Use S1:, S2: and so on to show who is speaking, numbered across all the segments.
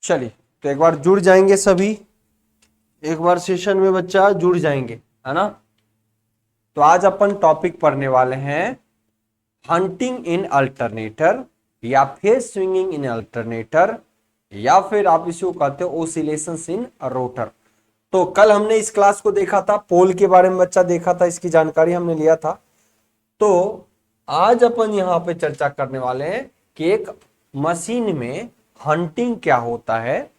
S1: चलिए तो एक बार जुड़ जाएंगे सभी, एक बार सेशन में बच्चा जुड़ जाएंगे, है ना। तो आज अपन टॉपिक पढ़ने वाले हैं हंटिंग इन अल्टरनेटर, या फिर स्विंगिंग इन अल्टरनेटर, या फिर आप इसको कहते हो ओसिलेशंस इन रोटर। तो कल हमने इस क्लास को देखा था, पोल के बारे में बच्चा देखा था, इसकी जानकारी हमने लिया था। तो आज अपन यहाँ पे चर्चा करने वाले हैं कि एक मशीन में हंटिंग क्या होता है,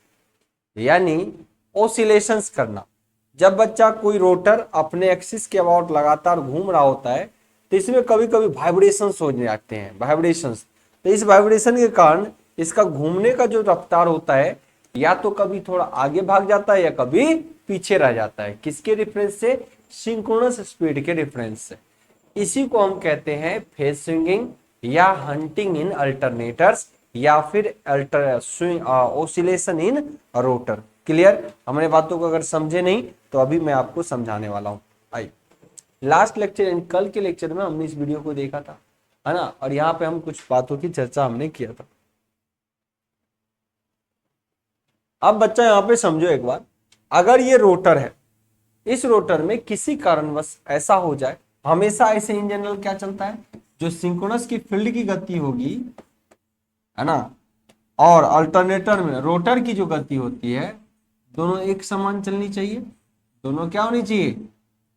S1: यानी ओसिलेशंस करना। जब बच्चा कोई रोटर अपने एक्सिस के अबाउट लगातार घूम रहा होता है तो इसमें कभी कभी वाइब्रेशंस हो जाते हैं, वाइब्रेशंस। तो इस वाइब्रेशन के कारण इसका घूमने का जो रफ्तार होता है या तो कभी थोड़ा आगे भाग जाता है या कभी पीछे रह जाता है। किसके रेफरेंस से? सिंक्रोनस स्पीड के रेफरेंस से। इसी को हम कहते हैं फेज स्विंगिंग या हंटिंग इन अल्टरनेटर्स, या फिर ओसिलेशन इन रोटर। क्लियर? हमारे बातों को अगर समझे नहीं तो अभी मैं आपको समझाने वाला हूं। आइए, लास्ट लेक्चर यानी कल के लेक्चर में हमने इस वीडियो को देखा था, है ना, और यहाँ पे हम कुछ बातों की चर्चा हमने किया था। अब बच्चा यहाँ पे समझो एक बार, अगर ये रोटर है, इस रोटर में किसी कारणवश ऐसा हो जाए, हमेशा ऐसे इन जनरल क्या चलता है, जो सिंक्रोनस की फील्ड की गति होगी, है ना, और अल्टरनेटर में रोटर की जो गति होती है, दोनों एक समान चलनी चाहिए। दोनों क्या होनी चाहिए?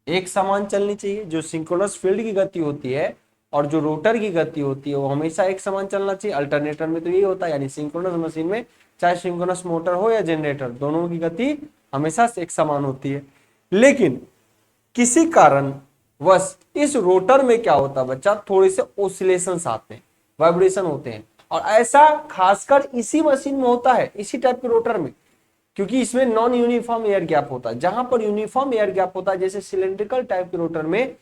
S1: एक समान चलनी चाहिए। जो सिंक्रोनस फील्ड की गति होती है और जो रोटर की गति होती है वो हमेशा एक समान चलना चाहिए। अल्टरनेटर में तो यही होता है, यानी सिंक्रोनस मशीन में चाहे सिंक्रोनस मोटर हो या जनरेटर, दोनों की गति हमेशा एक समान होती है। लेकिन किसी कारण बस इस रोटर में क्या होता है बच्चा, थोड़े से ओसिलेशंस आते हैं, वाइब्रेशन होते हैं। और ऐसा खासकर इसी मशीन में होता है, इसी टाइप के रोटर में, क्योंकि इसमें नॉन यूनिफॉर्म एयर गैप होता है। जहां पर यूनिफॉर्म एयर गैप होता है, जैसे सिलेंड्रिकल टाइप के रोटर में,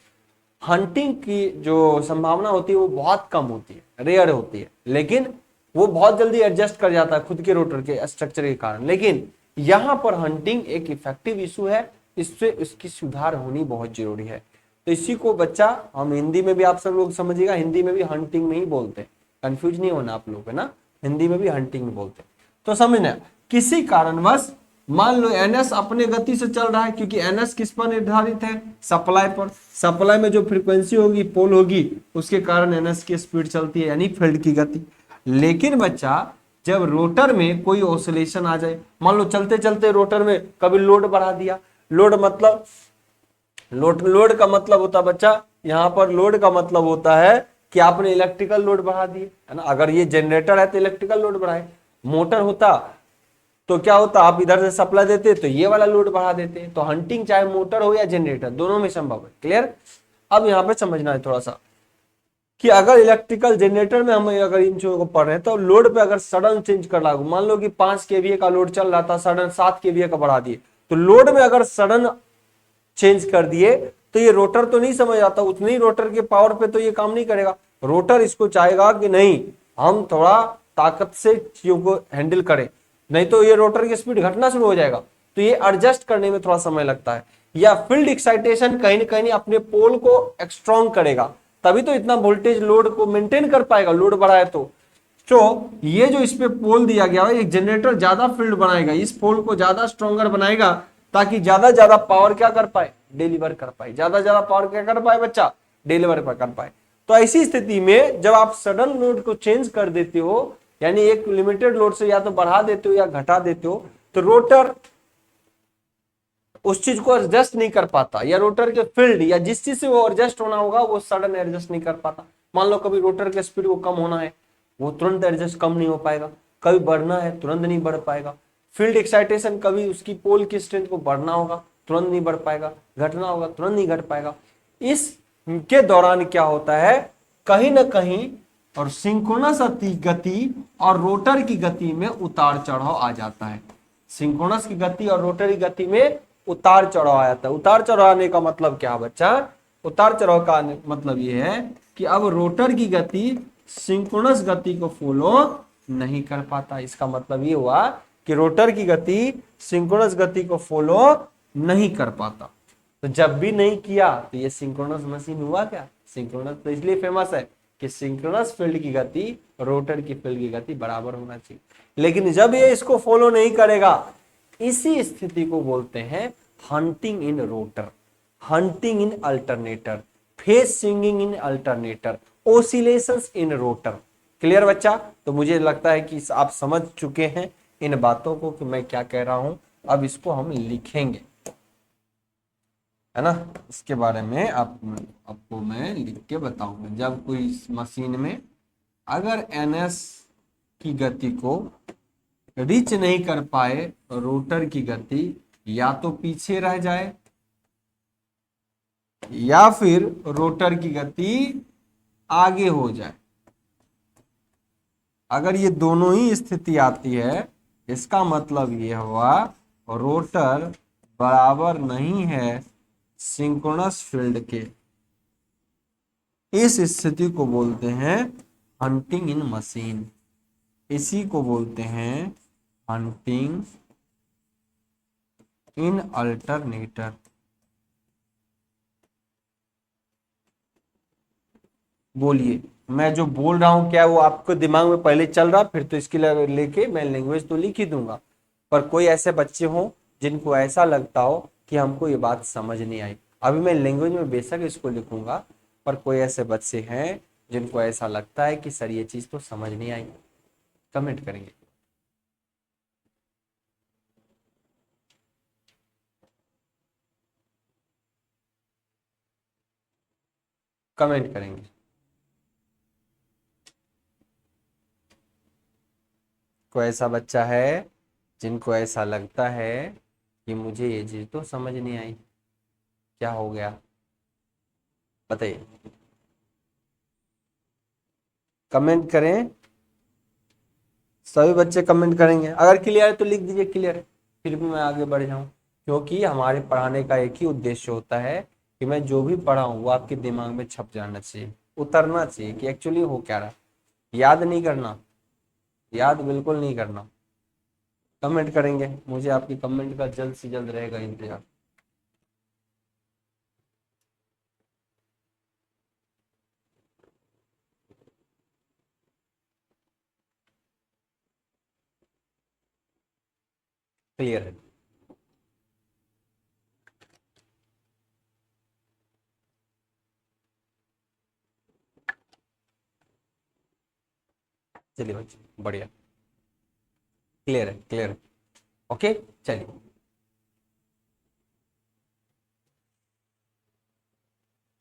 S1: हंटिंग की जो संभावना होती है वो बहुत कम होती है, रेयर होती है। लेकिन वो बहुत जल्दी एडजस्ट कर जाता है खुद के रोटर के स्ट्रक्चर के कारण। लेकिन यहां पर हंटिंग एक इफेक्टिव इशू है, इससे इसकी सुधार होनी बहुत जरूरी है। तो इसी को बच्चा हम हिंदी में भी आप सब लोग समझिएगा, हिंदी में भी हंटिंग में ही बोलते हैं, कंफ्यूज नहीं होना आप लोग, है ना। हिंदी में भी हंटिंग में बोलते हैं। तो समझना, किसी कारणवश मान लो एनएस अपने गति से चल रहा है, क्योंकि एनएस किस पर निर्धारित है? सप्लाई पर। सप्लाई में जो फ्रीक्वेंसी होगी, पोल होगी, उसके कारण एनएस की स्पीड चलती है, यानी फील्ड की गति। लेकिन बच्चा जब रोटर में कोई ऑसिलेशन आ जाए, मान लो चलते चलते रोटर में कभी लोड बढ़ा दिया, लोड मतलब लोड का मतलब होता है बच्चा, यहां पर लोड का मतलब होता है कि आपने इलेक्ट्रिकल लोड बढ़ा दिए, है ना। अगर ये जनरेटर है तो इलेक्ट्रिकल लोड बढ़ाए, मोटर होता तो क्या होता, आप इधर से सप्लाई देते तो ये वाला लोड बढ़ा देते। तो हंटिंग चाहे मोटर हो या जनरेटर, दोनों में संभव है। क्लियर? अब यहाँ पे समझना है थोड़ा सा कि अगर इलेक्ट्रिकल जनरेटर में हम अगर इन चीजों को पढ़ रहे हैं तो लोड पे अगर सडन चेंज कर लागू, मान लो कि 5 केवीए का लोड चल रहा था, सडन 7 केवीए का बढ़ा दिए, तो लोड में अगर सडन चेंज कर दिए तो ये रोटर तो नहीं समझ आता, उतनी ही रोटर के पावर पे तो ये काम नहीं करेगा। रोटर इसको चाहेगा कि नहीं, हम थोड़ा ताकत से चीजों को हैंडल करें, नहीं तो ये रोटर की स्पीड घटना शुरू हो जाएगा। तो ये एडजस्ट करने में थोड़ा समय लगता है। या फील्ड एक्साइटेशन कहीं ना कहीं अपने पोल को स्ट्रॉन्ग करेगा, तभी तो इतना वोल्टेज लोड को मेंटेन कर पाएगा, लोड बढ़ा है तो। ये जो इस पे पोल दिया गया है, एक जनरेटर ज्यादा फील्ड बनाएगा, इस पोल को ज्यादा स्ट्रॉन्गर बनाएगा, ताकि ज्यादा पावर क्या कर पाए, डिलीवर कर पाए। ज्यादा पावर क्या कर पाए बच्चा, डिलीवर कर पाए। तो ऐसी स्थिति में जब आप सडन लोड को चेंज कर देते हो, यानी एक लिमिटेड लोड से या तो बढ़ा देते हो या घटा देते हो, तो रोटर उस चीज को एडजस्ट नहीं कर पाता, या रोटर के फील्ड या जिस चीज से वो एडजस्ट होना होगा वो सडन एडजस्ट नहीं कर पाता। मान लो कभी रोटर के स्पीड को कम होना है, वो तुरंत एडजस्ट कम नहीं हो पाएगा। कभी बढ़ना है, तुरंत नहीं बढ़ पाएगा। फील्ड एक्साइटेशन, कभी उसकी पोल की स्ट्रेंथ को बढ़ना होगा, तुरंत नहीं बढ़ पाएगा। घटना होगा, तुरंत नहीं घट पाएगा। इसके दौरान क्या होता है, कहीं ना कहीं और सिंक्रोनस गति और रोटर की गति में उतार चढ़ाव आ जाता है। सिंक्रोनस की गति और रोटर की गति में उतार चढ़ाव आ जाता है। उतार चढ़ाव आने का मतलब क्या बच्चा, उतार चढ़ाव का मतलब यह है कि अब रोटर की गति सिंक्रोनस गति को फॉलो नहीं कर पाता। इसका मतलब ये हुआ कि रोटर की गति सिंक्रोनस गति को फॉलो नहीं कर पाता। तो जब भी नहीं किया तो ये सिंक्रोनस मशीन हुआ क्या, सिंक्रोनस तो इसलिए फेमस है कि सिंक्रोनस फील्ड की गति रोटर की फील्ड की गति बराबर होना चाहिए। लेकिन जब ये इसको फॉलो नहीं करेगा, इसी स्थिति को बोलते हैं hunting in rotor, hunting in alternator, phase swinging in alternator, oscillations in rotor. Clear बच्चा? तो मुझे लगता है कि आप समझ चुके हैं इन बातों को कि मैं क्या कह रहा हूं। अब इसको हम लिखेंगे, है ना, इसके बारे में आपको मैं लिख के बताऊंगा। जब कोई मशीन में अगर एनएस की गति को रीच नहीं कर पाए, रोटर की गति या तो पीछे रह जाए या फिर रोटर की गति आगे हो जाए। अगर ये दोनों ही स्थिति आती है, इसका मतलब ये हुआ रोटर बराबर नहीं है सिंक्रोनस फील्ड के। इस स्थिति को बोलते हैं हंटिंग इन मशीन, इसी को बोलते हैं हंटिंग इन अल्टरनेटर। बोलिए, मैं जो बोल रहा हूं क्या वो आपको दिमाग में पहले चल रहा? फिर तो इसके लेके मैं लैंग्वेज तो लिख ही दूंगा, पर कोई ऐसे बच्चे हों जिनको ऐसा लगता हो कि हमको ये बात समझ नहीं आई। अभी मैं लैंग्वेज में बेशक इसको लिखूंगा, पर कोई ऐसे बच्चे हैं जिनको ऐसा लगता है कि सर ये चीज तो समझ नहीं आई। कमेंट करेंगे। कमेंट करेंगे। कोई ऐसा बच्चा है जिनको ऐसा लगता है कि मुझे ये चीज तो समझ नहीं आई, क्या हो गया बताइए। कमेंट करें, सभी बच्चे कमेंट करेंगे। अगर क्लियर है तो लिख दीजिए क्लियर है, फिर भी मैं आगे बढ़ जाऊं। क्योंकि हमारे पढ़ाने का एक ही उद्देश्य होता है कि मैं जो भी पढ़ा हूं वो आपके दिमाग में छप जाना चाहिए, उतरना चाहिए कि एक्चुअली हो क्या रहा। याद नहीं करना, याद बिल्कुल नहीं करना। कमेंट करेंगे, मुझे आपकी कमेंट का जल्द से जल्द रहेगा इंतजार। क्लियर है? चलिए बच्चे, बढ़िया, क्लियर है, क्लियर है। ओके, चलिए।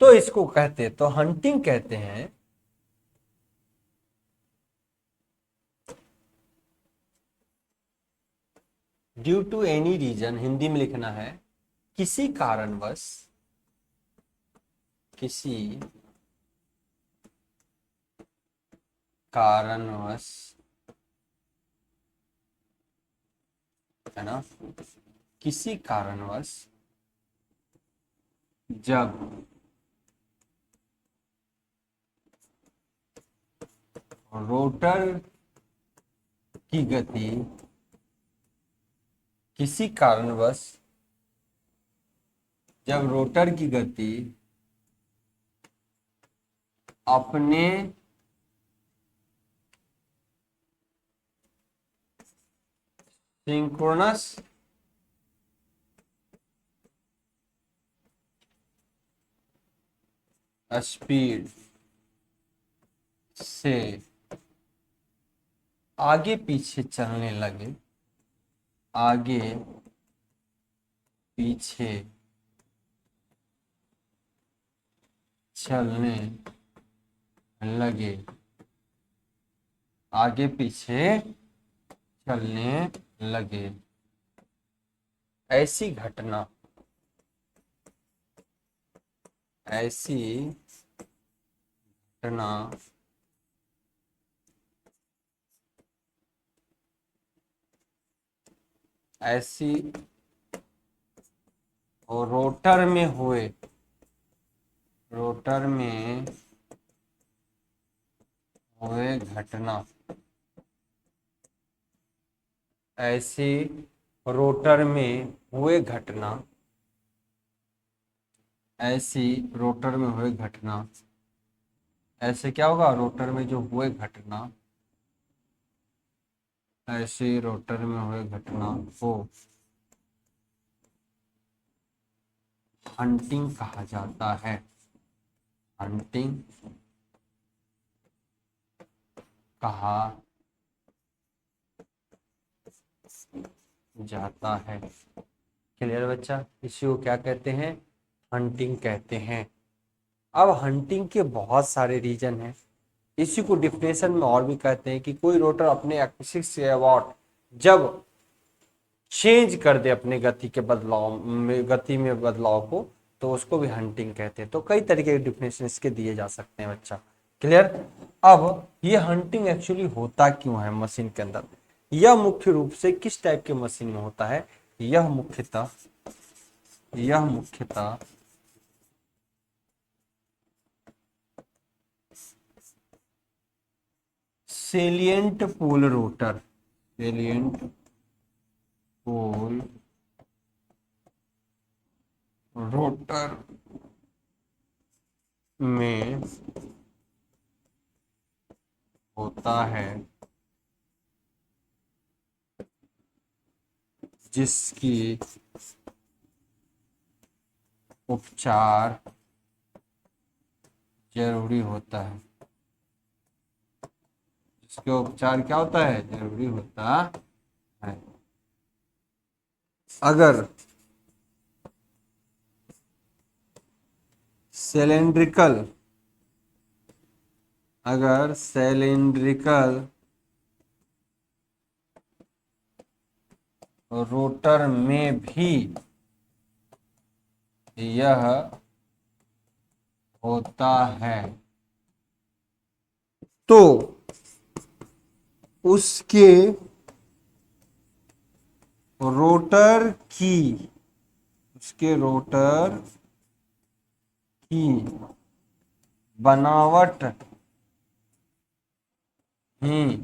S1: तो इसको कहते, तो हंटिंग कहते हैं due to any reason, Hindi में लिखना है किसी कारणवश, किसी कारणवश, है ना, किसी कारणवश जब रोटर की गति, किसी कारणवश जब रोटर की गति अपने सिंक्रोनस स्पीड से आगे पीछे चलने लगे, आगे पीछे चलने लगे, आगे पीछे चलने लगे, ऐसी घटना, ऐसी घटना ऐसी और रोटर में हुए, रोटर में हुए घटना, ऐसी रोटर में हुए घटना, ऐसी रोटर में हुए घटना, ऐसे क्या होगा, रोटर में जो हुए घटना, ऐसे रोटर में हुए घटना को हंटिंग कहा जाता है। हंटिंग कहा जाता है। क्लियर बच्चा, इसी को क्या कहते हैं, हंटिंग कहते हैं। अब हंटिंग के बहुत सारे रीजन हैं। इसी को डिफिनेशन में और भी कहते हैं कि कोई रोटर अपने एक्सिस से अबाउट जब चेंज कर दे अपने गति के बदलाव में, गति में बदलाव को, तो उसको भी हंटिंग कहते हैं। तो कई तरीके के डिफिनेशन इसके दिए जा सकते हैं बच्चा। क्लियर। अब ये हंटिंग एक्चुअली होता क्यों है मशीन के अंदर, यह मुख्य रूप से किस टाइप के मशीन में होता है, यह मुख्यतः salient pole rotor, salient pole rotor में होता है, जिसकी उपचार जरूरी होता है, जिसके उपचार क्या होता है, जरूरी होता है। अगर सिलेंड्रिकल रोटर में भी यह होता है, तो उसके रोटर की बनावट ही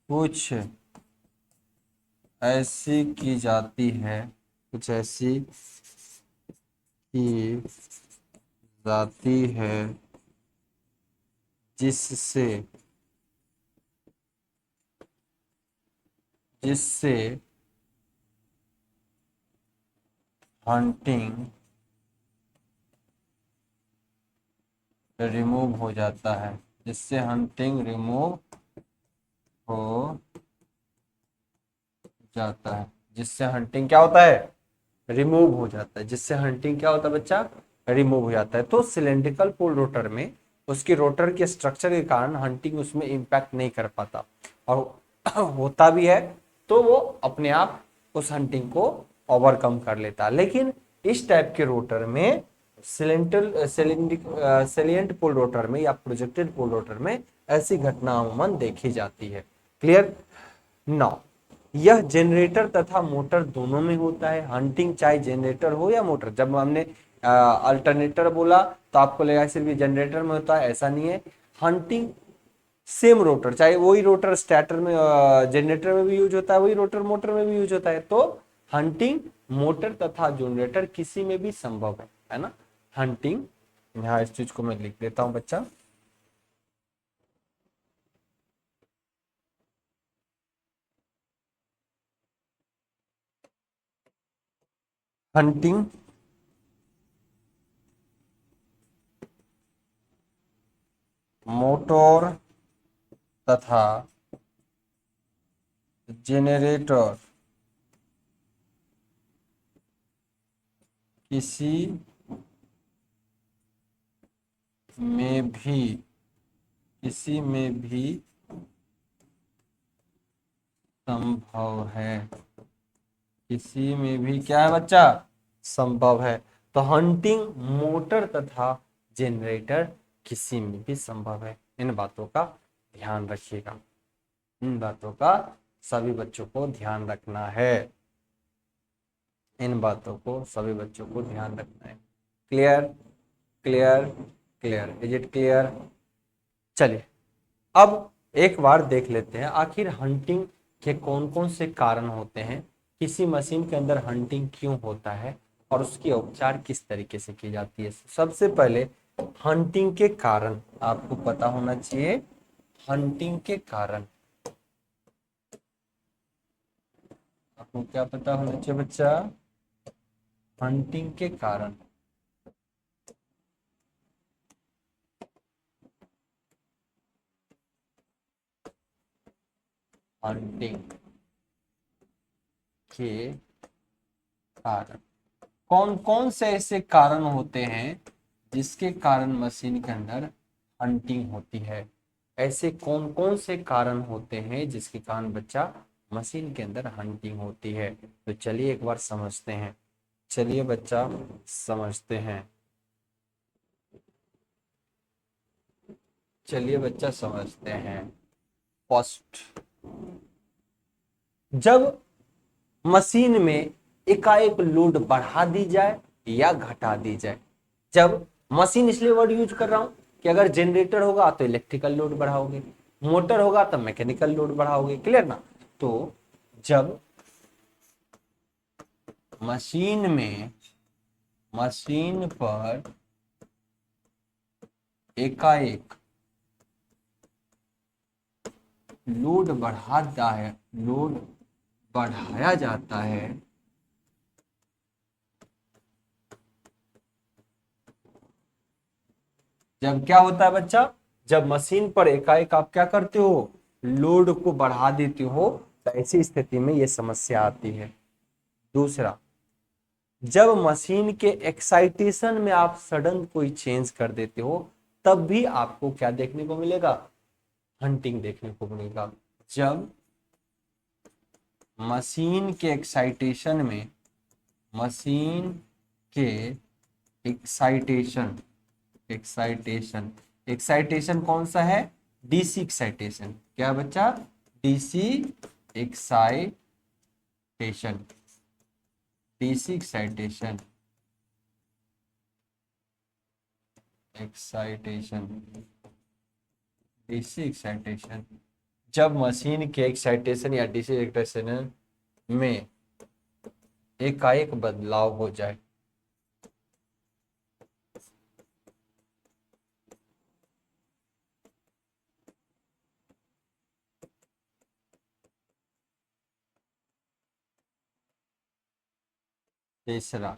S1: कुछ ऐसी की जाती है, जिससे हंटिंग रिमूव हो जाता है, जिससे हंटिंग रिमूव हो जाता है, जिससे हंटिंग क्या होता है, रिमूव हो जाता है, जिससे हंटिंग क्या होता है बच्चा, रिमूव हो जाता है। तो सिलेंड्रिकल पोल रोटर में उसकी रोटर के स्ट्रक्चर के कारण हंटिंग उसमें इंपैक्ट नहीं कर पाता, और होता भी है तो वो अपने आप उस हंटिंग को ओवरकम कर लेता है। लेकिन इस टाइप के रोटर में सेलिएंट पोल रोटर में या प्रोजेक्टेड पोल रोटर में ऐसी घटना अमूमन देखी जाती है। क्लियर। नाउ यह जनरेटर तथा मोटर दोनों में होता है। हंटिंग चाहे जनरेटर हो या मोटर, जब हमने अल्टरनेटर बोला तो आपको लगा सिर्फ ये जनरेटर में होता है, ऐसा नहीं है। हंटिंग सेम रोटर, चाहे वही रोटर स्टार्टर में जनरेटर में भी यूज होता है, वही रोटर मोटर में भी यूज होता है। तो हंटिंग मोटर तथा जनरेटर किसी में भी संभव है ना। हंटिंग, यहाँ इस चीज को मैं लिख देता हूं बच्चा। हंटिंग मोटर तथा जेनरेटर किसी में भी संभव है, किसी में भी क्या है बच्चा, संभव है। तो हंटिंग मोटर तथा जनरेटर किसी में भी संभव है। इन बातों का ध्यान रखिएगा, इन बातों का सभी बच्चों को ध्यान रखना है, इन बातों को सभी बच्चों को ध्यान रखना है। Clear clear clear, is it clear. चलिए अब एक बार देख लेते हैं आखिर हंटिंग के कौन कौन से कारण होते हैं, किसी मशीन के अंदर हंटिंग क्यों होता है और उसकी उपचार किस तरीके से की जाती है। सबसे पहले हंटिंग के कारण आपको पता होना चाहिए, हंटिंग के कारण आपको क्या पता होना चाहिए बच्चा, हंटिंग के कारण। हंटिंग के कारण कौन कौन से ऐसे कारण होते हैं जिसके कारण मशीन के अंदर हंटिंग होती है? ऐसे कौन कौन से कारण होते हैं जिसके कारण बच्चा मशीन के अंदर हंटिंग होती है? तो चलिए एक बार समझते हैं, चलिए बच्चा समझते हैं, चलिए बच्चा समझते हैं। फर्स्ट, जब मशीन में एकाएक लोड बढ़ा दी जाए या घटा दी जाए। जब मशीन, इसलिए वर्ड यूज कर रहा हूं कि अगर जनरेटर होगा तो इलेक्ट्रिकल लोड बढ़ाओगे, मोटर होगा तो मैकेनिकल लोड बढ़ाओगे, क्लियर ना? तो जब मशीन पर एकाएक लोड बढ़ाया जाता है, जब क्या होता है बच्चा, जब मशीन पर एकाएक आप क्या करते हो, लोड को बढ़ा देते हो, तो ऐसी स्थिति में यह समस्या आती है। दूसरा, जब मशीन के एक्साइटेशन में आप सडन कोई चेंज कर देते हो, तब भी आपको क्या देखने को मिलेगा, हंटिंग देखने को मिलेगा। जब मशीन के एक्साइटेशन में, मशीन के एक्साइटेशन एक्साइटेशन एक्साइटेशन कौन सा है, डीसी एक्साइटेशन। क्या बच्चा, DC excitation, DC excitation, DC excitation. जब मशीन के एक्साइटेशन या डीसी एक्साइटेशन में एकाएक बदलाव हो जाए, तीसरा,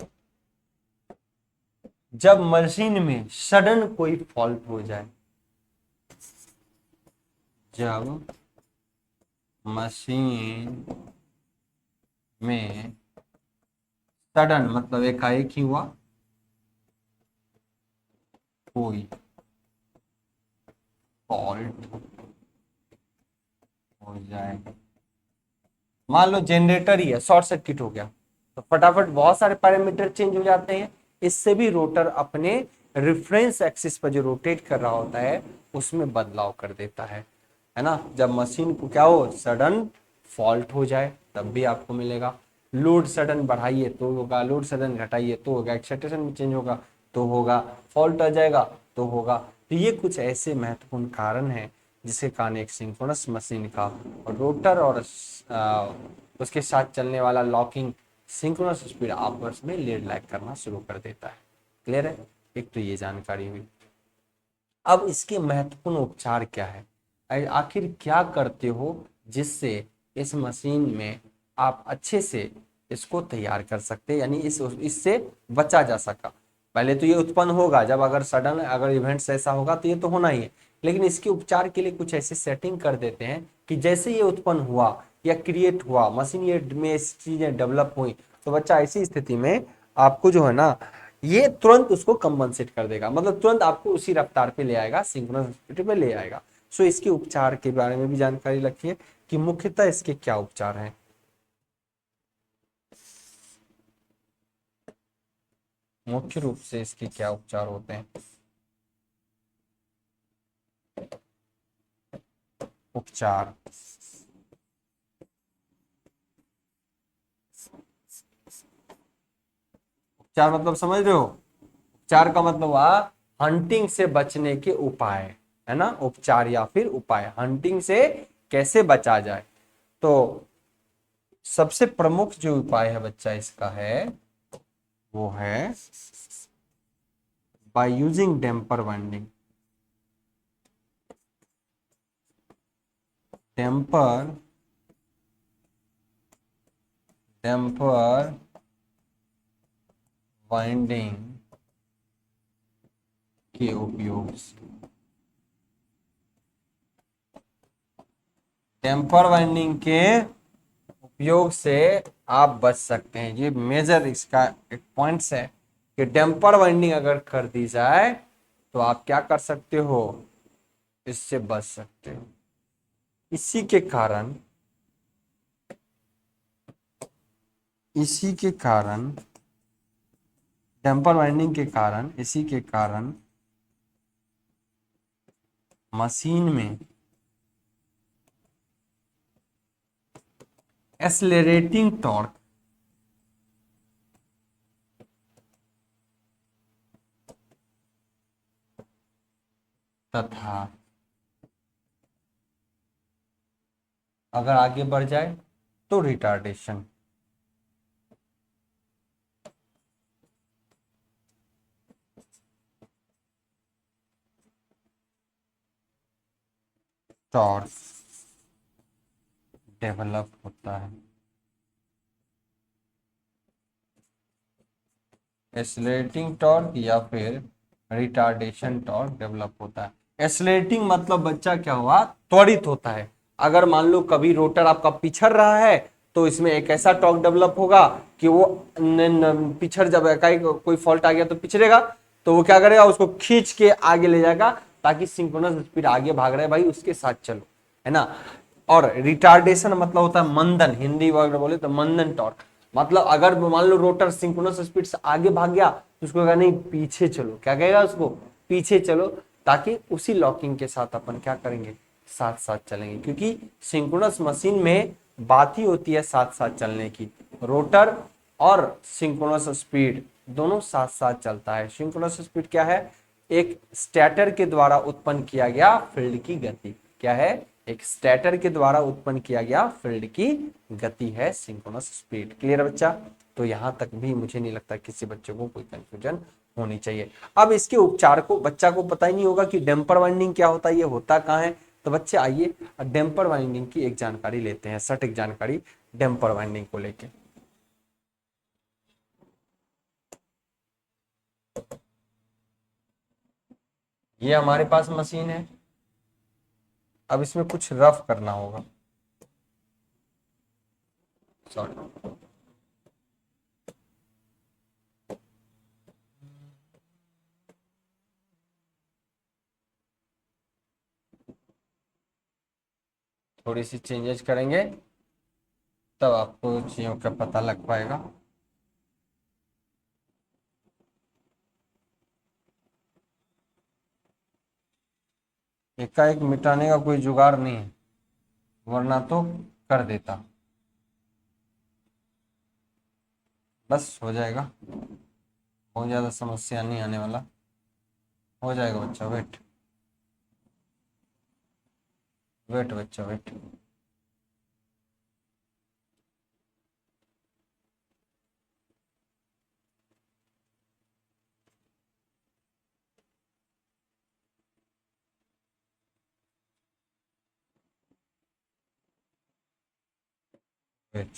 S1: जब मशीन में सडन कोई फॉल्ट हो जाए, जब मशीन में सडन मतलब एकाएक ही हुआ कोई फॉल्ट हो जाए, मान लो जनरेटर ही है, शॉर्ट सर्किट हो गया, तो फटाफट बहुत सारे पैरामीटर चेंज हो जाते हैं। इससे भी रोटर अपने रेफरेंस एक्सिस पर जो रोटेट कर रहा होता है उसमें बदलाव कर देता है ना? जब मशीन को क्या हो, सडन फॉल्ट हो जाए, तब भी आपको मिलेगा। लोड सडन बढ़ाइए तो होगा, लोड सडन घटाइए तो होगा, एक्साइटेशन में चेंज होगा तो होगा, फॉल्ट आ जाएगा तो होगा। तो ये कुछ ऐसे महत्वपूर्ण कारण हैं जिसके कारण एक सिंक्रोनस मशीन का रोटर और उसके साथ चलने वाला लॉकिंग सिंक्रोनस स्पीड आपस में लीड लैग करना शुरू कर देता है। क्लियर है? एक तो ये जानकारी हुई। अब इसके महत्वपूर्ण उपचार क्या है, आखिर क्या करते हो जिससे इस मशीन में आप अच्छे से इसको तैयार कर सकते, यानी इससे बचा जा सका। पहले तो ये उत्पन्न होगा, जब अगर सडन अगर इवेंट्स ऐसा होगा तो ये तो होना ही है, लेकिन इसके उपचार के लिए कुछ ऐसे सेटिंग कर देते हैं कि जैसे ये उत्पन्न हुआ या क्रिएट हुआ, मशीन ये में चीजें डेवलप हुई, तो बच्चा ऐसी स्थिति में आपको जो है ना, ये तुरंत उसको कंपनसेट कर देगा, मतलब तुरंत आपको उसी रफ्तार पे ले आएगा, सिंक्रोनस स्पीड पे ले आएगा। सो इसके उपचार के बारे में भी जानकारी रखिए कि मुख्यतः इसके क्या उपचार हैं। मुख्य रूप से इसके क्या उपचार होते हैं? उपचार, उपचार मतलब समझ रहे हो? उपचार का मतलब हुआ हंटिंग से बचने के उपाय, है ना? उपचार या फिर उपाय, हंटिंग से कैसे बचा जाए। तो सबसे प्रमुख जो उपाय है बच्चा इसका है वो है by using damper winding. Damper winding के उपयोग से, डैम्पर वाइंडिंग के उपयोग से आप बच सकते हैं। ये मेजर इसका एक पॉइंट्स है कि डैम्पर वाइंडिंग अगर कर दी जाए तो आप क्या कर सकते हो, इससे बच सकते हो। इसी के कारण डैम्पर वाइंडिंग के कारण, इसी के कारण मशीन में एक्सेलरेटिंग टॉर्क तथा अगर आगे बढ़ जाए तो रिटार्डेशन टॉर्क डेवलप होता है। एक्सेलरेटिंग टॉर्क या फिर रिटार्डेशन टॉर्क डेवलप होता है। एक्सेलरेटिंग मतलब बच्चा क्या हुआ, त्वरित होता है। अगर मान लो कभी रोटर आपका पिछड़ रहा है तो इसमें एक ऐसा टॉर्क डेवलप होगा कि वो पिछड़, जब कोई फॉल्ट आ गया तो पिछड़ेगा, तो वो क्या करेगा, उसको खींच के आगे ले जाएगा ताकि सिंक्रोनस स्पीड आगे भाग रहा है भाई उसके साथ चलो, है ना। और रिटार्डेशन मतलब होता है मंदन, हिंदी वर्ड बोले तो मंदन टॉर्क। मतलब अगर मान लो रोटर सिंक्रोनस स्पीड से आगे भाग गया तो उसको कहेगा नहीं पीछे चलो, क्या कहेगा उसको, पीछे चलो, ताकि उसी लॉकिंग के साथ अपन क्या करेंगे, साथ साथ चलेंगे। क्योंकि सिंक्रोनस मशीन में बात ही होती है साथ साथ चलने की। रोटर और सिंक्रोनस स्पीड दोनों साथ साथ चलता है। सिंक्रोनस स्पीड क्या है, एक स्टेटर के द्वारा उत्पन्न किया गया फील्ड की गति। क्या है, एक स्टेटर के द्वारा उत्पन्न किया गया फील्ड की गति है सिंक्रोनस स्पीड। क्लियर बच्चा। तो यहां तक भी मुझे नहीं लगता किसी बच्चे को कोई कंफ्यूजन होनी चाहिए। अब इसके उपचार को, बच्चा को पता ही नहीं होगा कि डैम्पर वाइंडिंग क्या होता है, ये होता कहाँ है। तो बच्चे आइए डैम्पर वाइंडिंग की एक जानकारी लेते हैं, सटीक जानकारी डैम्पर वाइंडिंग को लेके। ये हमारे पास मशीन है, अब इसमें कुछ रफ करना होगा। सॉरी, थोड़ी सी चेंजेस करेंगे तब आपको चीजों का पता लग पाएगा। एकाएक मिटाने का कोई जुगाड़ नहीं है, वरना तो कर देता। बस हो जाएगा, बहुत ज्यादा समस्या नहीं आने वाला, हो जाएगा बच्चा। वेट वेट बच्चा वेट। वेट,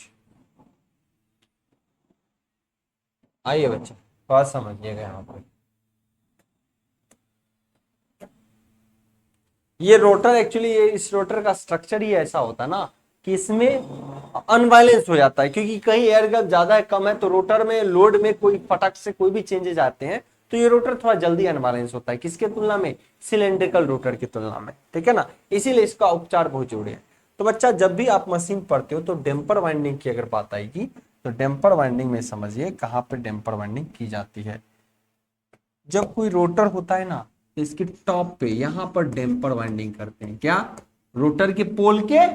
S1: आइए बच्चा बात समझिएगा यहाँ पर। ये रोटर एक्चुअली, ये इस रोटर का स्ट्रक्चर ही ऐसा होता है ना कि इसमें अनबैलेंस हो जाता है, क्योंकि कहीं एयर गैप ज्यादा है कम है तो रोटर में लोड में कोई फटक से कोई भी चेंजेस आते हैं तो ये रोटर थोड़ा जल्दी अनबैलेंस होता है। किसके तुलना में, सिलेंड्रिकल रोटर की तुलना में, ठीक है ना। इसीलिए इसका उपचार बहुत जरूरी है। तो बच्चा जब भी आप मशीन पढ़ते हो तो डैम्पर वाइंडिंग की अगर बात आएगी तो डैम्पर वाइंडिंग में समझिए कहाँ पे डैम्पर वाइंडिंग की जाती है। जब कोई रोटर होता है ना तो इसके टॉप पे यहाँ पर डैम्पर वाइंडिंग करते हैं। क्या, रोटर के पोल के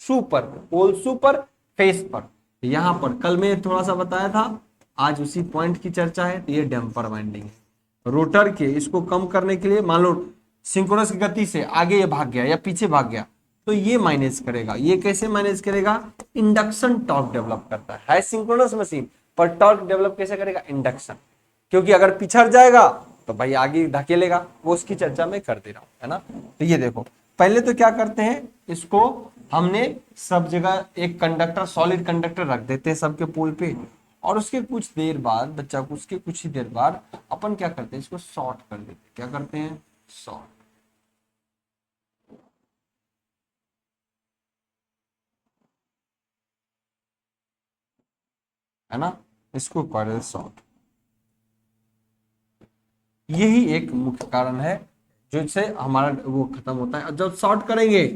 S1: सुपर, पोल सुपर फेस पर, यहाँ पर कल में थोड़ा सा बताया था, आज उसी पॉइंट की चर्चा है। तो ये डैम्पर वाइंडिंग है। रोटर के इसको कम करने के लिए, मान लो सिंक्रोनस की गति से आगे ये भाग गया या पीछे भाग गया तो ये मैनेज करेगा। ये कैसे मैनेज करेगा, इंडक्शन टॉर्क डेवलप करता है सिंक्रोनस मशीन, पर टॉर्क डेवलप कैसे करेगा, इंडक्शन। क्योंकि अगर पिछड़ जाएगा तो भाई आगे धकेलेगा, वो उसकी चर्चा मैं कर दे रहा हूं, है ना। तो ये देखो, पहले तो क्या करते हैं, इसको हमने सब जगह एक कंडक्टर, सॉलिड कंडक्टर रख देते हैं सबके पोल पे, और उसके कुछ देर बाद बच्चा को, उसके कुछ ही देर बाद अपन क्या करते हैं, इसको शॉर्ट कर देते हैं। क्या करते हैं, शॉर्ट, है ना, इसको कर दे शॉर्ट। यही एक मुख्य कारण है जिससे हमारा वो खत्म होता है। और जब शॉर्ट करेंगे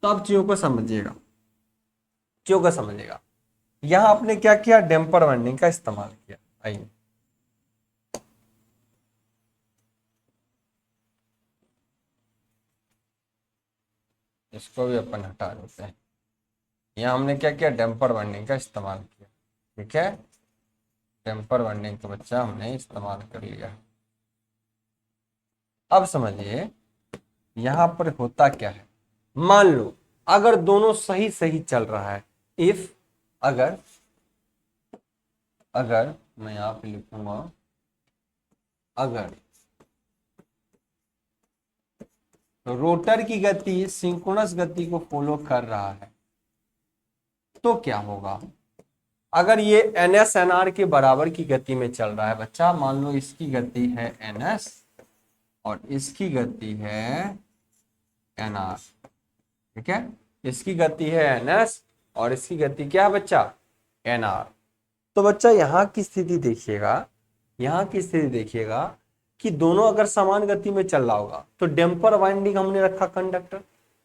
S1: तब चीजों को समझिएगा, चीजों को समझिएगा। यहां आपने क्या किया, डैम्पर वाइंडिंग का इस्तेमाल किया। आइए, इसको भी अपन हटा देते हैं। यहां हमने क्या किया, डैम्पर वाइंडिंग का इस्तेमाल किया। ठीक है, डैम्पर वाइंडिंग का बच्चा हमने इस्तेमाल कर लिया। अब समझिए यहां पर होता क्या है। मान लो अगर दोनों सही सही चल रहा है, इफ, अगर अगर मैं यहां पे लिखूंगा, अगर रोटर की गति सिंक्रोनस गति को फॉलो कर रहा है तो क्या होगा। अगर ये ns nr के बराबर की गति में चल रहा है बच्चा, मान लो इसकी गति है ns और इसकी गति है nr, ठीक है, इसकी गति है ns और इसकी गति क्या है बच्चा, nr। तो बच्चा यहाँ की स्थिति देखिएगा, यहाँ की स्थिति देखिएगा कि दोनों अगर समान गति में चल रहा होगा तो डैम्पर वाइंडिंग हमने रखा कंडक्टर,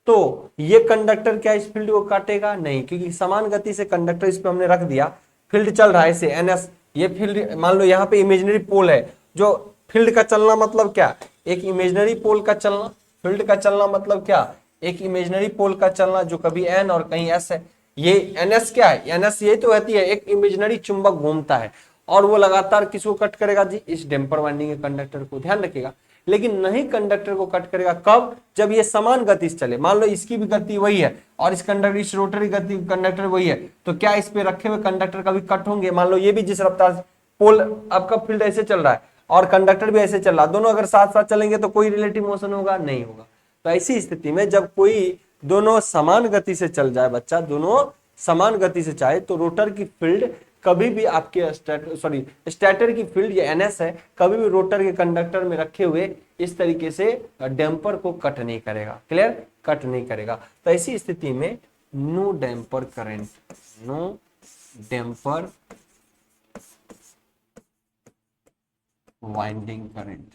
S1: तो ये कंडक्टर क्या इस फील्ड को काटेगा नहीं, क्योंकि समान गति से कंडक्टर इस पे हमने रख दिया, फील्ड चल रहा है इसे एनएस। ये फील्ड मान लो यहाँ पे इमेजिनरी पोल है, जो फील्ड का चलना मतलब क्या, एक इमेजिनरी पोल का चलना, फील्ड का चलना मतलब क्या, एक इमेजिनरी पोल का चलना जो कभी एन और कहीं एस है। ये एनएस क्या है, एनएस ये तो रहती है, एक इमेजिनरी चुंबक घूमता है और वो लगातार किसको कट करेगा जी, इस डैम्पर वाइंडिंग के कंडक्टर को, ध्यान रखिएगा। लेकिन नहीं कंडक्टर को कट करेगा कब, जब ये समान गति से चले। मान लो इसकी भी गति वही है और इस कंडक्टर, इस रोटरी गति कंडक्टर वही है, तो क्या इस पे रखे हुए कंडक्टर कभी कट होंगे। मान लो ये भी जिस रफ्तार से पोल, आपका फील्ड ऐसे चल रहा है और कंडक्टर भी ऐसे चल रहा है, दोनों अगर साथ साथ चलेंगे तो कोई रिलेटिव मोशन होगा, नहीं होगा। तो ऐसी स्थिति में जब कोई दोनों समान गति से चल जाए बच्चा, दोनों समान गति से चाहे, तो रोटर की फील्ड कभी भी आपके स्टेटर की फील्ड, ये एनएस है, कभी भी रोटर के कंडक्टर में रखे हुए इस तरीके से डैम्पर को कट नहीं करेगा। क्लियर, कट नहीं करेगा। तो ऐसी स्थिति में no damper current, no damper winding current.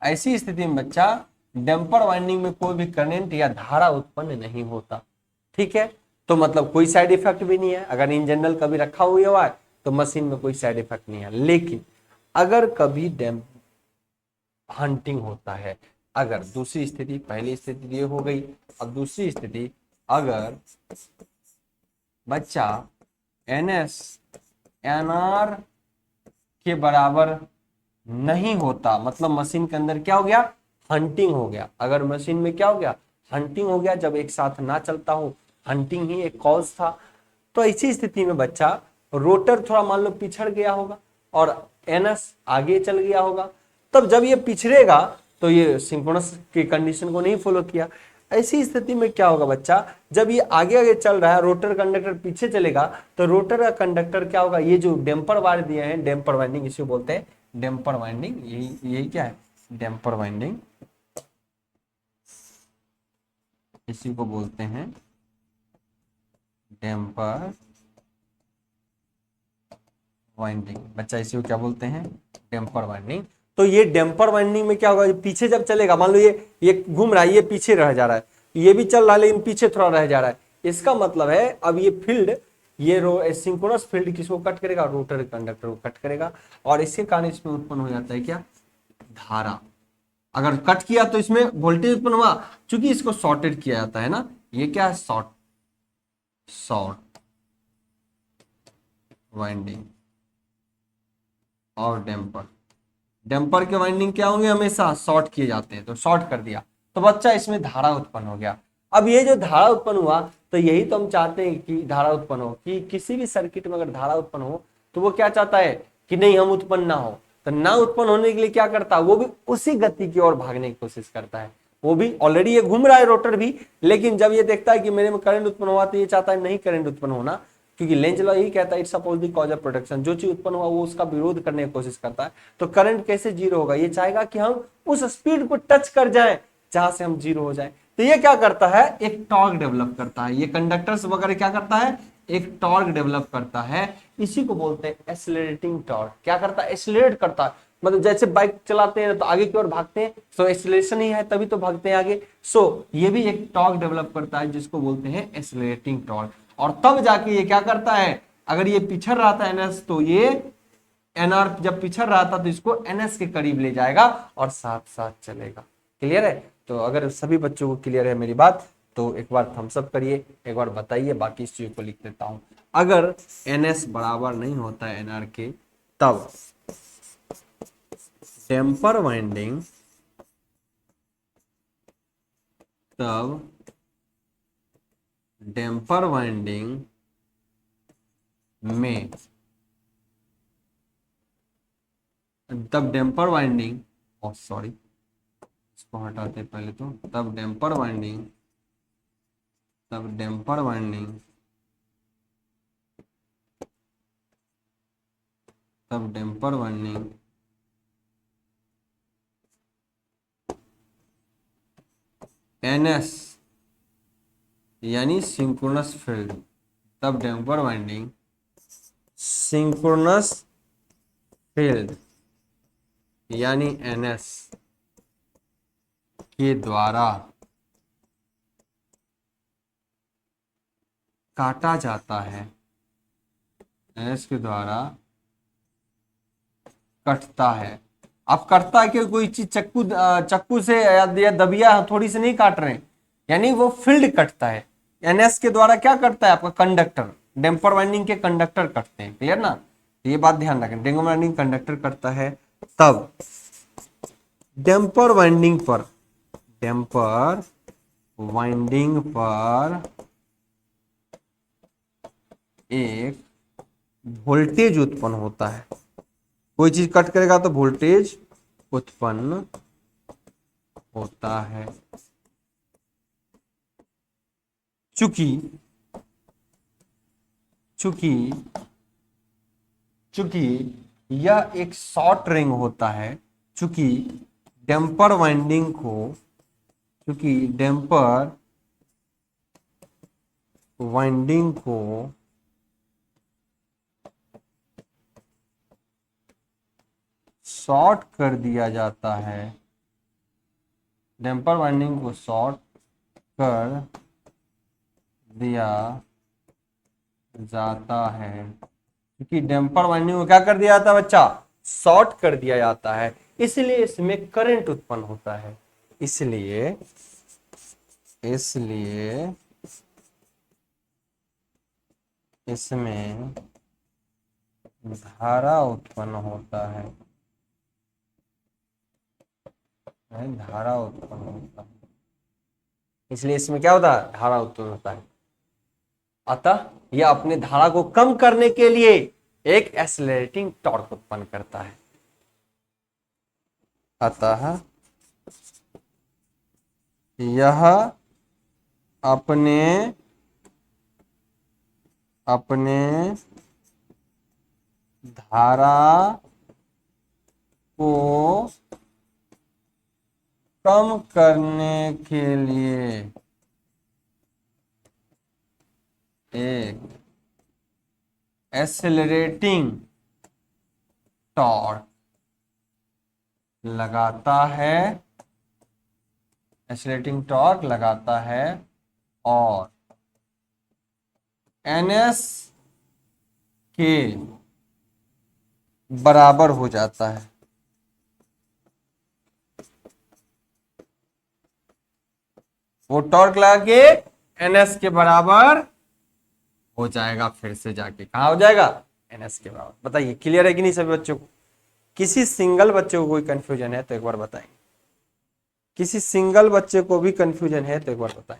S1: ऐसी स्थिति में बच्चा डैम्पर वाइंडिंग में कोई भी करंट या धारा उत्पन्न नहीं होता। ठीक है, तो मतलब कोई साइड इफेक्ट भी नहीं है। अगर इन जनरल कभी रखा हुआ है तो मशीन में कोई साइड इफेक्ट नहीं है। लेकिन अगर कभी डैम्प हंटिंग होता है, अगर दूसरी स्थिति, पहली स्थिति ये हो गई, अब दूसरी स्थिति, अगर बच्चा एनएस एनआर के बराबर नहीं होता, मतलब मशीन के अंदर क्या हो गया, हंटिंग हो गया। अगर मशीन में क्या हो गया, हंटिंग हो गया, जब एक साथ ना चलता हो, हंटिंग ही एक कॉज था। तो ऐसी स्थिति में बच्चा रोटर थोड़ा मान लो पिछड़ गया होगा और एनएस आगे चल गया होगा, तब जब ये पिछड़ेगा तो ये सिंक्रोनस की कंडीशन को नहीं फॉलो किया। ऐसी स्थिति में क्या होगा बच्चा, जब ये आगे आगे चल रहा है, रोटर कंडक्टर पीछे चलेगा, तो रोटर का कंडक्टर क्या होगा, ये जो डैम्पर वायर दिए हैं, डैम्पर वाइंडिंग इसे बोलते हैं, डैम्पर वाइंडिंग, यही क्या है, डैम्पर वाइंडिंग, इसी को बोलते हैं डैम्पर वाइंडिंग। बच्चा इसी को क्या बोलते हैं, डैम्पर वाइंडिंग। तो ये डैम्पर वाइंडिंग में क्या होगा, पीछे जब चलेगा, मान लो ये घूम रहा है, ये पीछे रह जा रहा है, ये भी चल रहा है लेकिन पीछे थोड़ा रह जा रहा है। इसका मतलब है अब ये फील्ड, ये सिंक्रोनस फील्ड किसको कट करेगा, रोटर कंडक्टर को कट करेगा, और इसके कारण इसमें उत्पन्न हो जाता है क्या, धारा। अगर कट किया तो इसमें वोल्टेज उत्पन्न हुआ, चूंकि इसको शॉर्टेड किया जाता है ना, ये क्या है, शॉर्ट वाइंडिंग और डैम्पर के वाइंडिंग क्या होंगे, हमेशा शॉर्ट किए जाते हैं, तो शॉर्ट कर दिया तो बच्चा इसमें धारा उत्पन्न हो गया। अब ये जो धारा उत्पन्न हुआ, तो यही तो हम चाहते हैं कि धारा उत्पन्न हो, कि किसी भी सर्किट में अगर धारा उत्पन्न हो तो वो क्या चाहता है कि नहीं हम उत्पन्न ना हो। तो ना उत्पन्न होने के लिए क्या करता है, वो भी उसी गति की ओर भागने की कोशिश करता है। वो भी ऑलरेडी ये घूम रहा है रोटर भी, लेकिन जब ये देखता है कि मेरे में करंट उत्पन्न हुआ तो ये चाहता है नहीं करंट उत्पन्न होना, क्योंकि लेंज लॉ यही कहता है it's suppose the cause of protection, जो चीज उत्पन्न हुआ वो उसका विरोध करने की कोशिश करता है। तो करंट कैसे जीरो होगा, ये चाहेगा कि हम उस स्पीड को टच कर जाएं जहां से हम जीरो हो जाए। तो ये क्या करता है, एक टॉर्क डेवलप करता है, ये कंडक्टर्स वगैरह क्या करता है, एक टॉर्क डेवलप करता है। इसी को बोलते हैं एक्सेलरेटिंग टॉर्क। क्या करता है, एक्सेलरेट करता है, मतलब जैसे बाइक चलाते हैं तो आगे की ओर भागते हैं, तो एक्सेलरेशन ही है तभी तो भागते हैं आगे। ये भी एक टॉर्क डेवलप करता है जिसको बोलते हैं एक्सेलरेटिंग टॉर्क। और तब जाके ये क्या करता है, अगर ये पिछड़ रहा था एनएस, तो ये एनआर जब पिछड़ रहा था तो इसको एनएस के करीब ले जाएगा और साथ साथ चलेगा। क्लियर है? तो अगर सभी बच्चों को क्लियर है मेरी बात, तो एक बार थम्स अप करिए, एक बार बताइए, बाकी इस चीज को लिख देता हूं। अगर एनएस बराबर नहीं होता है एनआर के, तब टेम्पर वाइंडिंग, डैम्पर वाइंडिंग में, तब डैम्पर वाइंडिंग, सॉरी इसको हटाते हैं पहले, तो तब डैम्पर वाइंडिंग, तब डैम्पर वाइंडिंग तब डैम्पर वाइंडिंग एनएस यानी सिंक्रोनस फील्ड, तब डैम्पर वाइंडिंग सिंक्रोनस फील्ड यानी एनएस के द्वारा काटा जाता है, एनएस के द्वारा कटता है। अब कटता है कि कोई चीज चक्कू से या दबिया थोड़ी से नहीं काट रहे हैं, यानी वो फील्ड कटता है। एनएस के द्वारा क्या करता है आपका कंडक्टर, डैम्पर वाइंडिंग के कंडक्टर कटते हैं। क्लियर ना? ये बात ध्यान रखें, डैम्पर वाइंडिंग कंडक्टर करता है। तब डैम्पर वाइंडिंग पर, डैम्पर वाइंडिंग पर एक वोल्टेज उत्पन्न होता है। कोई चीज कट करेगा तो वोल्टेज उत्पन्न होता है। चूंकि चूंकि चूंकि यह एक शॉर्ट रिंग होता है, चूंकि डैम्पर वाइंडिंग को, चूंकि डैम्पर वाइंडिंग को शॉर्ट कर दिया जाता है, डैम्पर वाइंडिंग को शॉर्ट कर दिया जाता है, क्योंकि डैम्पर वाइंडिंग को क्या कर दिया जाता है बच्चा, शॉर्ट कर दिया जाता है, इसलिए इसमें करंट उत्पन्न होता है। इसलिए इसलिए इसमें धारा उत्पन्न होता है, धारा उत्पन्न होता है, इसलिए इसमें क्या होता है, धारा उत्पन्न होता है। अतः यह अपने धारा को कम करने के लिए एक एक्सेलरेटिंग टॉर्क उत्पन्न करता है। अतः यह अपने अपने धारा को कम करने के लिए एक एक्सेलरेटिंग टॉर्क लगाता है, एक्सेलरेटिंग टॉर्क लगाता है और एनएस के बराबर हो जाता है। वो टॉर्क लगा के एनएस के बराबर हो जाएगा, फिर से जाके कहा हो जाएगा, एनएस के बराबर। बताइए क्लियर है कि नहीं सभी बच्चों को? किसी सिंगल बच्चे को कोई कंफ्यूजन है तो एक बार बताएं, किसी सिंगल बच्चे को भी कंफ्यूजन है तो एक बार बताएं।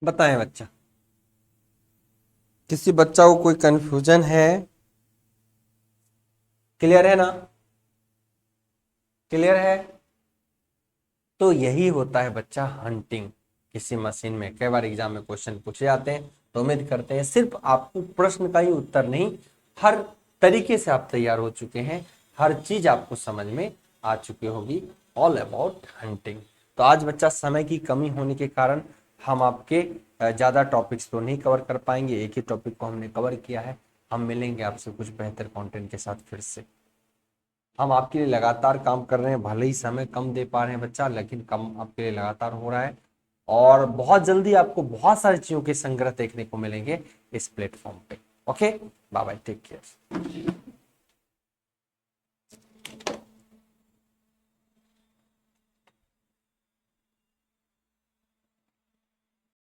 S1: बताएं बच्चा, किसी बच्चा को कोई कंफ्यूजन है? क्लियर है ना? क्लियर है? तो यही होता है बच्चा हंटिंग किसी मशीन में। कई बार एग्जाम में क्वेश्चन पूछे जाते हैं, तो उम्मीद करते हैं सिर्फ आपको प्रश्न का ही उत्तर नहीं, हर तरीके से आप तैयार हो चुके हैं, हर चीज आपको समझ में आ चुकी होगी ऑल अबाउट हंटिंग। तो आज बच्चा समय की कमी होने के कारण हम आपके ज्यादा टॉपिक्स तो नहीं कवर कर पाएंगे, एक ही टॉपिक को हमने कवर किया है। हम मिलेंगे आपसे कुछ बेहतर कंटेंट के साथ फिर से। हम आपके लिए लगातार काम कर रहे हैं, भले ही समय कम दे पा रहे हैं बच्चा, लेकिन कम आपके लिए लगातार हो रहा है। और बहुत जल्दी आपको बहुत सारी चीजों के संग्रह देखने को मिलेंगे इस प्लेटफॉर्म पे। Okay, bye bye, take care.